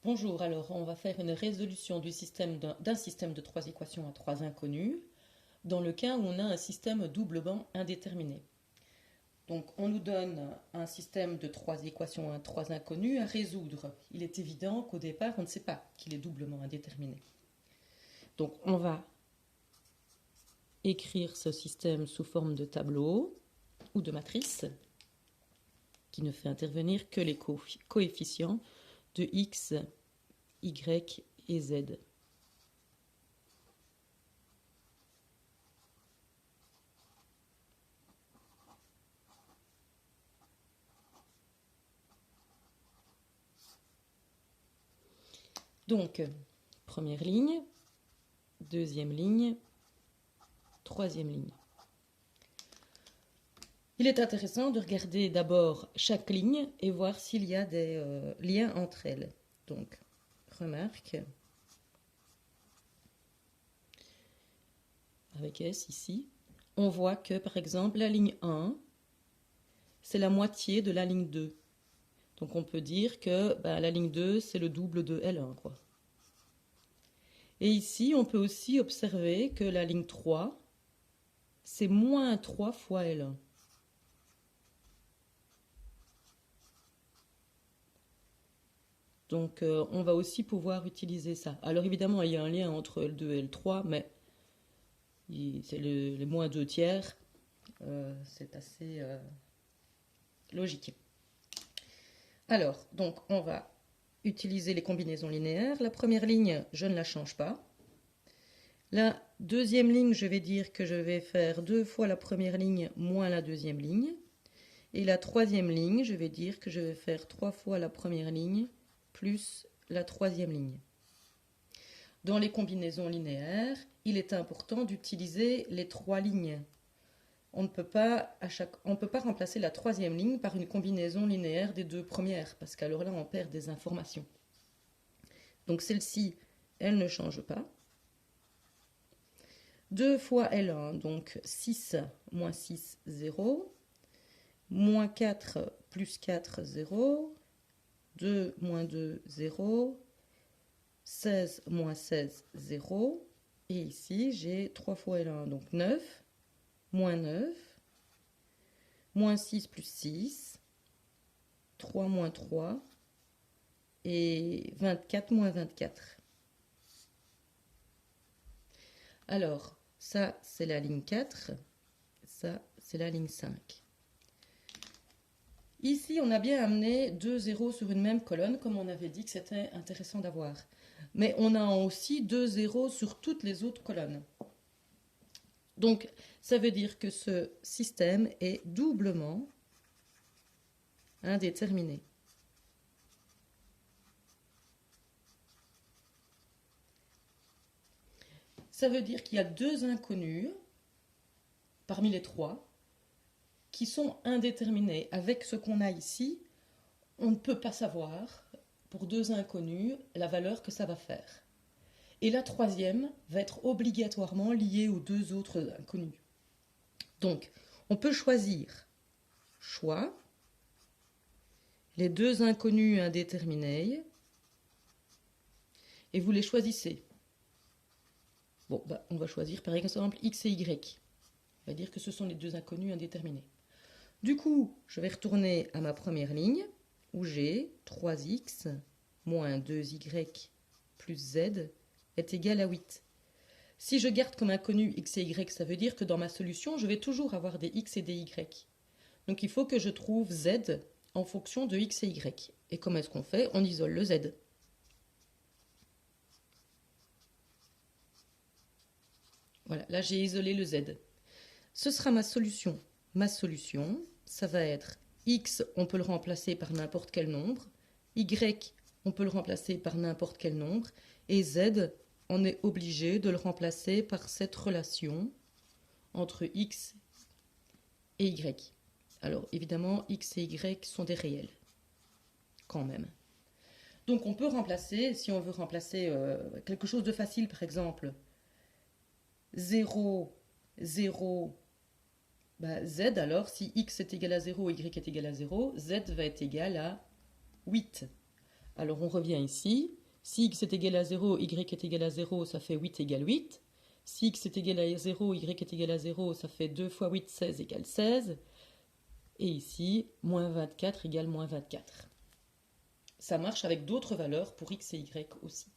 Bonjour, alors on va faire une résolution d'un système de trois équations à trois inconnues dans le cas où on a un système doublement indéterminé. Donc on nous donne un système de trois équations à trois inconnues à résoudre. Il est évident qu'au départ on ne sait pas qu'il est doublement indéterminé. Donc on va écrire ce système sous forme de tableau ou de matrice qui ne fait intervenir que les coefficients de x, y et z. Donc, première ligne, deuxième ligne, troisième ligne. Il est intéressant de regarder d'abord chaque ligne et voir s'il y a des liens entre elles. Donc, remarque, avec S ici, on voit que par exemple la ligne 1, c'est la moitié de la ligne 2. Donc on peut dire que la ligne 2, c'est le double de L1, quoi. Et ici, on peut aussi observer que la ligne 3, c'est moins 3 fois L1. Donc on va aussi pouvoir utiliser ça. Alors évidemment, il y a un lien entre L2 et L3, mais c'est les moins 2 tiers. C'est assez logique. Alors, donc on va utiliser les combinaisons linéaires. La première ligne, je ne la change pas. La deuxième ligne, je vais dire que je vais faire 2 fois la première ligne moins la deuxième ligne. Et la troisième ligne, je vais dire que je vais faire 3 fois la première ligne plus la troisième ligne. Dans les combinaisons linéaires, il est important d'utiliser les trois lignes. On ne peut pas remplacer la troisième ligne par une combinaison linéaire des deux premières, parce qu'alors là, on perd des informations. Donc celle-ci, elle ne change pas. 2 fois L1, donc 6 moins 6, 0. Moins 4 plus 4, 0. 2 moins 2, 0. 16 moins 16, 0. Et ici, j'ai 3 fois L1, donc 9. Moins 9. Moins 6 plus 6. 3 moins 3. Et 24 moins 24. Alors, ça, c'est la ligne 4. Ça, c'est la ligne 5. Ici, on a bien amené deux zéros sur une même colonne, comme on avait dit que c'était intéressant d'avoir. Mais on a aussi deux zéros sur toutes les autres colonnes. Donc, ça veut dire que ce système est doublement indéterminé. Ça veut dire qu'il y a deux inconnus parmi les trois qui sont indéterminés. Avec ce qu'on a ici, on ne peut pas savoir, pour deux inconnus, la valeur que ça va faire. Et la troisième va être obligatoirement liée aux deux autres inconnus. Donc, on peut choisir choix, les deux inconnus indéterminés, et vous les choisissez. Bon, on va choisir par exemple x et y. On va dire que ce sont les deux inconnus indéterminés. Du coup, je vais retourner à ma première ligne, où j'ai 3x moins 2y plus z est égal à 8. Si je garde comme inconnu x et y, ça veut dire que dans ma solution, je vais toujours avoir des x et des y. Donc il faut que je trouve z en fonction de x et y. Et comment est-ce qu'on fait? On isole le z. Voilà, là j'ai isolé le z. Ce sera ma solution. Ma solution, ça va être x, on peut le remplacer par n'importe quel nombre. Y, on peut le remplacer par n'importe quel nombre. Et z, on est obligé de le remplacer par cette relation entre x et y. Alors évidemment, x et y sont des réels, quand même. Donc on peut remplacer, si on veut remplacer quelque chose de facile, par exemple, 0, 0, z, alors si x est égal à 0, y est égal à 0, z va être égal à 8. Alors on revient ici. Si x est égal à 0, y est égal à 0, ça fait 8 égale 8. Si x est égal à 0, y est égal à 0, ça fait 2 fois 8, 16 égale 16. Et ici, moins 24 égale moins 24. Ça marche avec d'autres valeurs pour x et y aussi.